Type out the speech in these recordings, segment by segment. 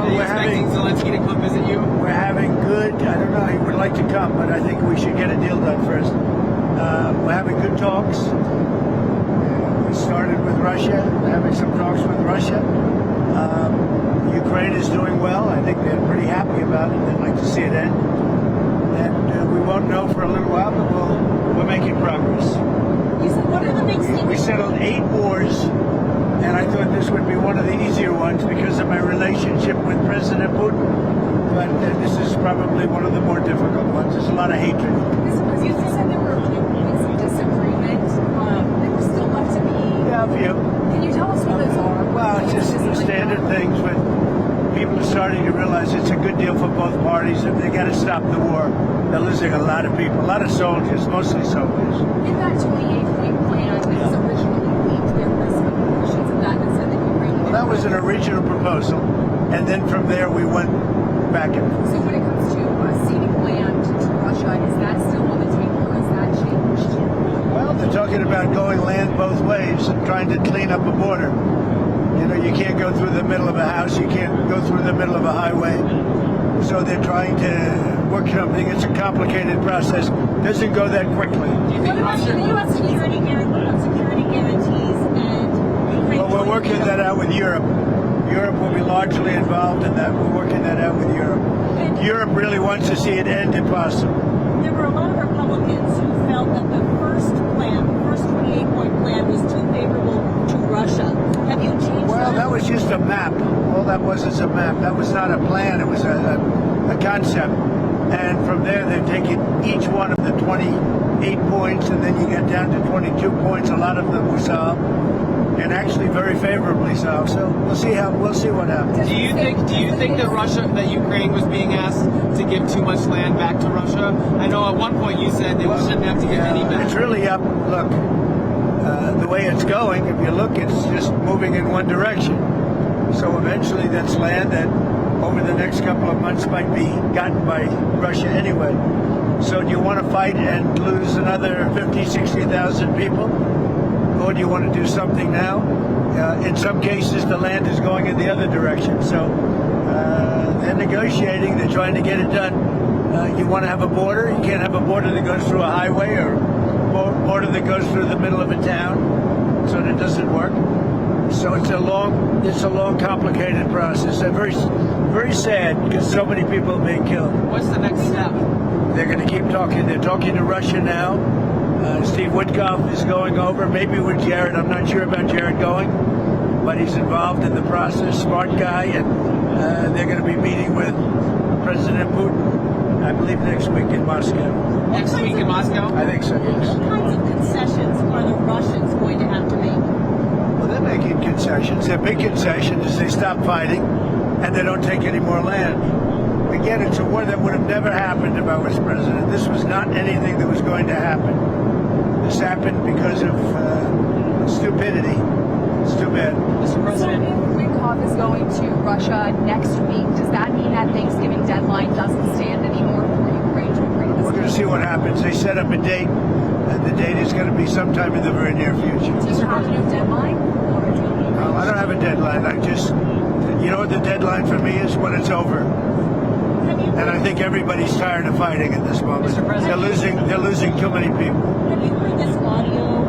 Well, Are you expecting Zelensky to come visit you? We're having good, I don't know, he would like to come, but I think we should get a deal done first. We're having good talks. We started with Russia, we're having some talks with Russia. Ukraine is doing well. I think they're pretty happy about it. They'd like to see it end. And we won't know for a little while, but we're making progress. You said, what are the big things? We settled 8 wars, and I thought this would be one of the easier ones because of my relationship with President Putin. But this is probably one of the more difficult ones. There's a lot of hatred. You said there were a few points of disagreement that were still left to be. Yeah, a few. Can you tell us what those are? Well, it's just the standard things, but people are starting to realize it's a good deal for both parties, and they got to stop the war. They're losing a lot of people, a lot of soldiers, mostly soldiers. In that 28-point plan, it was originally leaked. There were some portions of that that said that Ukraine. Well, that was an original proposal, and then from there we went back and forth. So when it comes to ceding land to Russia, is that still on the table, or has that changed? Well, they're talking about going land both ways and trying to clean up a border. You know, you can't go through the middle of a house, you can't go through the middle of a highway. So they're trying to work something. It's a complicated process. Doesn't go that quickly. What about security guarantees and Ukraine? Well, we're working that out with Europe. Europe will be largely involved in that. We're working that out with Europe. Europe really wants to see it end if possible. There were a lot of Republicans who felt that the first plan, the first 28-point plan, was too favorable to Russia. Have you changed Well, that? that was just a map. All that was is a map. That was not a plan. It was a concept. And from there, they've taken each one of the 28 points, and then you get down to 22 points. A lot of them were solved, and actually very favorably solved. So we'll see what happens. Do you think that Ukraine was being asked to give too much land back to Russia? I know at one point you said they shouldn't have to give any back. It's really up. Look, the way it's going, if you look, it's just moving in one direction. So eventually that's land that over the next couple of months might be gotten by Russia anyway. So do you want to fight and lose another 50, 60,000 people? Or do you want to do something now? In some cases, the land is going in the other direction. So they're negotiating. They're trying to get it done. You want to have a border. You can't have a border that goes through a highway or a border that goes through the middle of a town. So that doesn't work. So it's a long, complicated process. And very sad because so many people are being killed. What's the next step? They're going to keep talking. They're talking to Russia now. Steve Witkoff is going over, maybe with Jared. I'm not sure about Jared going, but he's involved in the process. Smart guy, and they're going to be meeting with President Putin, I believe, next week in Moscow. Next week in Moscow? I think so, yes. What kinds of concessions are the Russians going to have to make? Well, they're making concessions. Their big concession is they stop fighting and they don't take any more land. Again, it's a war that would have never happened if I was president. This was not anything that was going to happen. This happened because of stupidity. It's too bad. Mr. President. So if Witkoff is going to Russia next week, does that mean that Thanksgiving deadline doesn't stand anymore for Ukraine to agree to this? We're going to see what happens. They set up a date, and the date is going to be sometime in the very near future. Do you have no deadline? No, I don't have a deadline. You know what the deadline for me is? When it's over. And I think everybody's tired of fighting at this moment. They're losing too many people. Have you heard this audio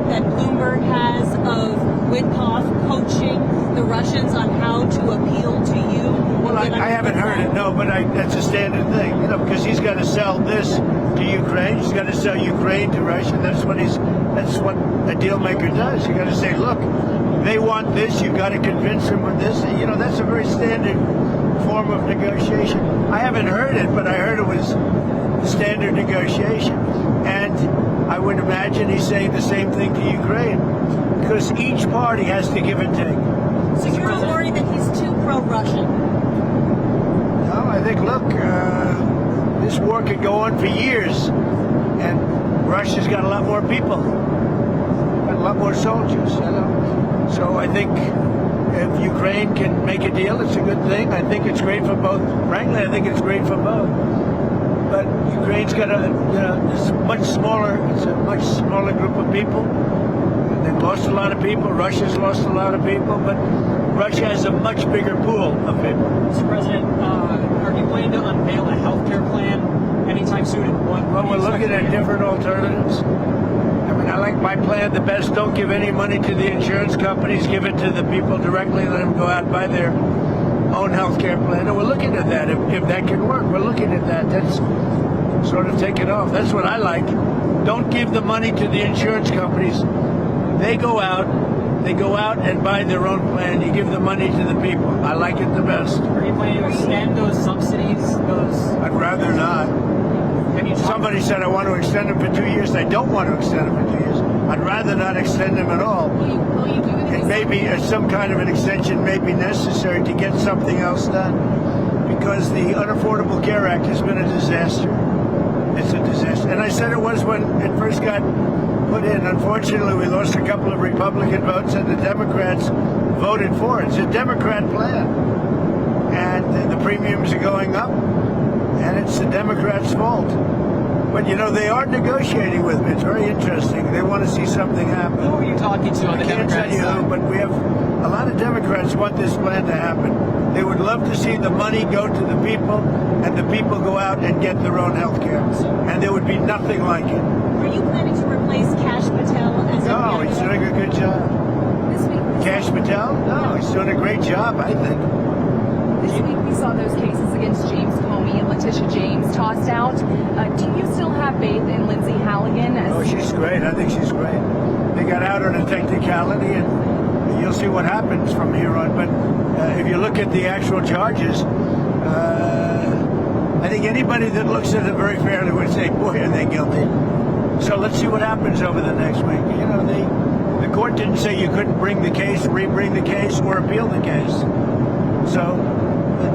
that Bloomberg has of Witkoff coaching the Russians on how to appeal to you? Well, I haven't heard it, no, but that's a standard thing, because he's got to sell this to Ukraine. He's got to sell Ukraine to Russia. That's what a deal maker does. You got to say, look, they want this. You've got to convince them with this. That's a very standard form of negotiation. I haven't heard it, but I heard it was standard negotiation. And I would imagine he's saying the same thing to Ukraine, because each party has to give and take. So you're not worried that he's too pro-Russian? No, I think, look, this war could go on for years, and Russia's got a lot more people, got a lot more soldiers. So I think if Ukraine can make a deal, it's a good thing. I think it's great for both. Frankly, I think it's great for both. But Ukraine's got it's much smaller. It's a much smaller group of people. They've lost a lot of people. Russia's lost a lot of people. But Russia has a much bigger pool of people. Mr. President, are you planning to unveil a healthcare plan anytime soon? And Well, we're looking at different alternatives. I mean, I like my plan the best. Don't give any money to the insurance companies. Give it to the people directly. Let them go out and buy their own health care plan. And we're looking at that. If that can work, we're looking at that. That's sort of taken off. That's what I like. Don't give the money to the insurance companies. They go out and buy their own plan. You give the money to the people. I like it the best. are you planning to extend those subsidies? I'd rather not. Somebody said I want to extend them for 2 years. I don't want to extend them for 2 years. I'd rather not extend them at all. Will you do it? And maybe some kind of an extension may be necessary to get something else done, because the Unaffordable Care Act has been a disaster. It's a disaster. And I said it was when it first got put in. Unfortunately, we lost a couple of Republican votes, and the Democrats voted for it. It's a Democrat plan. And the premiums are going up, and it's the Democrats' fault. But, you know, they are negotiating with me. It's very interesting. They want to see something happen. Who are you talking to on the I can't tell Democrat you who, side? but we have a lot of Democrats want this plan to happen. They would love to see the money go to the people, and the people go out and get their own health care. And there would be nothing like it. Are you planning to replace Kash Patel as a No, he's doing a good job. This week, Cash Patel? No, he's doing a great job, I think. this week we saw those cases against James Comey and Letitia James tossed out. Do you still have faith in Lindsay Halligan? Oh, she's great. I think she's great. They got out on a technicality, and you'll see what happens from here on. But if you look at the actual charges, I think anybody that looks at it very fairly would say, boy, are they guilty. So let's see what happens over the next week. You know, the court didn't say you couldn't bring the case, re-bring the case, or appeal the case. So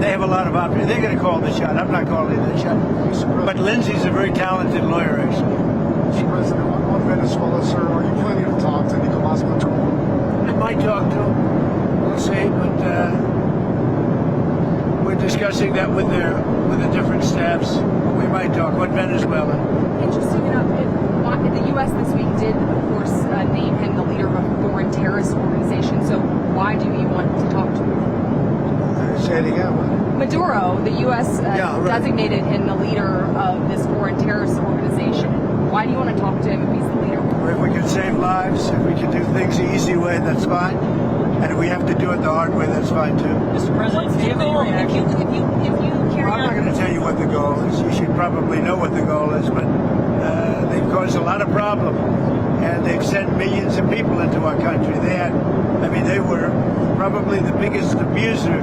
they have a lot of options. They're going to call the shot. I'm not calling the shot. But Lindsay's a very talented lawyer, actually. Mr. President, on Venezuela, sir, are you planning to talk to Nicolas Maduro? I might talk to him. We'll see, but we're discussing that with the different staffs. We might talk about Venezuela. Interesting enough, the U.S. this week did, of course, name him the leader of a foreign terrorist organization. So why do you want to talk to him? Say it again. Maduro, the U.S. Yeah, right. designated him the leader of this foreign terrorist organization. Why do you want to talk to him if he's the leader? If we can save lives, if we can do things the easy way, that's fine. And if we have to do it the hard way, that's fine too. Mr. President, What's do you the have any goal? reaction? If you carry I'm not on, going to tell you what the goal is. You should probably know what the goal is, but they've caused a lot of problem, and they've sent millions of people into our country. They were probably the biggest abuser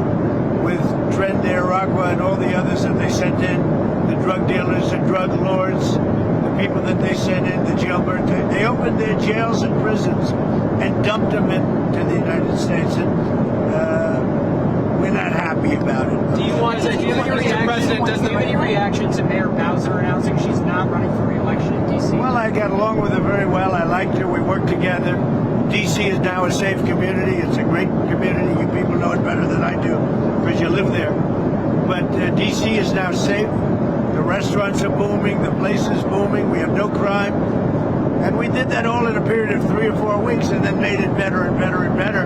with Tren de Aragua and all the others that they sent in, the drug dealers, the drug lords, the people that they sent in, the jailbirds. They opened their jails and prisons and dumped them into the United States, and we're not happy about it. Do you want to, Mr. President, do you have any reaction to Mayor Bowser announcing she's not running for re-election in D.C.? Well, I got along with her very well. I liked her. We worked together. D.C. is now a safe community. It's a great community. You people know it better than I do because you live there. But D.C. is now safe. The restaurants are booming. The place is booming. We have no crime. And we did that all in a period of 3 or 4 weeks and then made it better and better and better.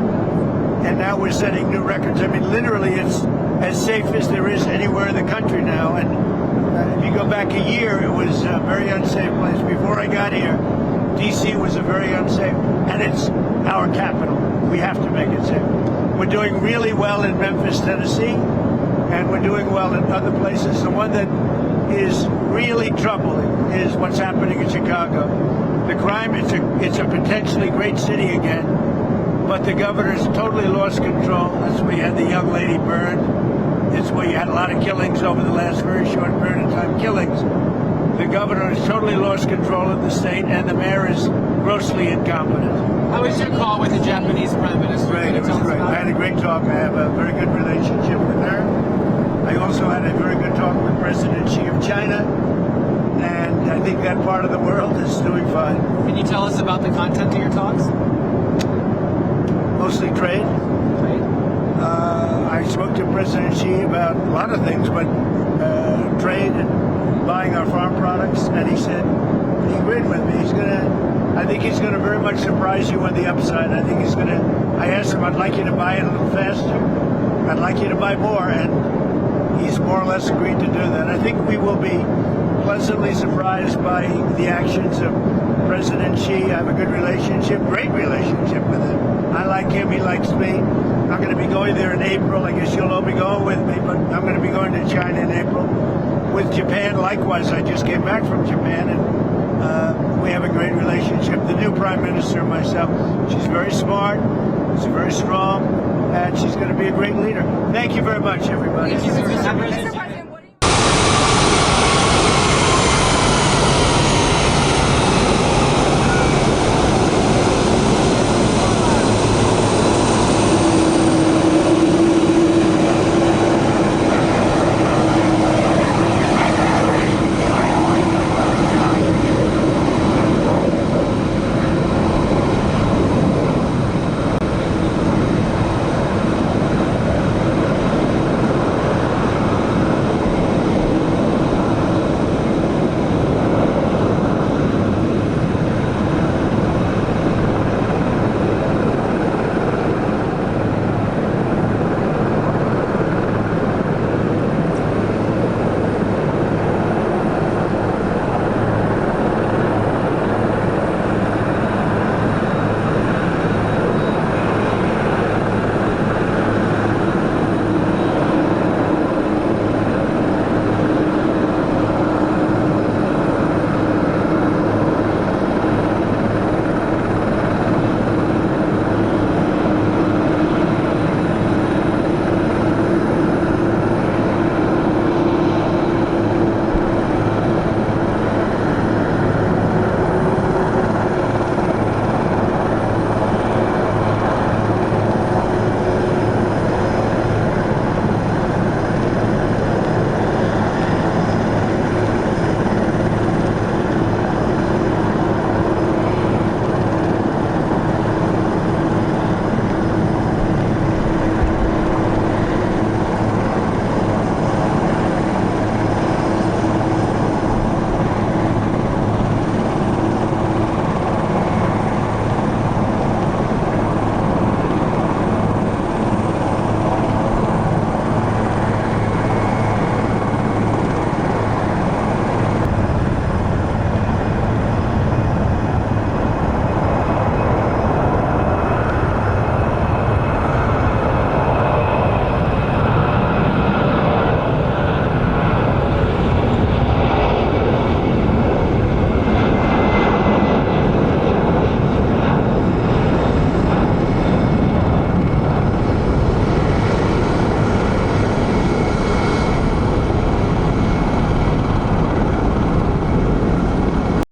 And now we're setting new records. I mean, literally, it's as safe as there is anywhere in the country now. And if you go back a year, it was a very unsafe place. Before I got here, D.C. was a very unsafe, and it's our capital. We have to make it safe. We're doing really well in Memphis, Tennessee, and we're doing well in other places. The one that is really troubling is what's happening in Chicago. The crime, it's a potentially great city again, but the governor's totally lost control. That's where you had the young lady burned. It's where you had a lot of killings over the last very short period of time. Killings. The governor has totally lost control of the state, and the mayor is grossly incompetent. How was your call with the Japanese Prime Minister? Great, it was great. I had a great talk. I have a very good relationship with her. I also had a very good talk with President Xi of China, and I think that part of the world is doing fine. Can you tell us about the content of your talks? Mostly trade. I spoke to President Xi about a lot of things, but trade and buying our farm products, and he said he agreed with me. I think he's going to very much surprise you on the upside. I think he's going to I asked him, I'd like you to buy it a little faster. I'd like you to buy more. And he's more or less agreed to do that. I think we will be pleasantly surprised by the actions of President Xi. I have a good relationship, great relationship with him. I like him, he likes me. I'm going to be going there in April. I guess you'll all be going with me, but I'm going to be going to China in April. With Japan, likewise, I just came back from Japan, and we have a great relationship. The new Prime Minister and myself, she's very smart, she's very strong, and she's going to be a great leader. Thank you very much, everybody. Thank you, sir. Mr. President.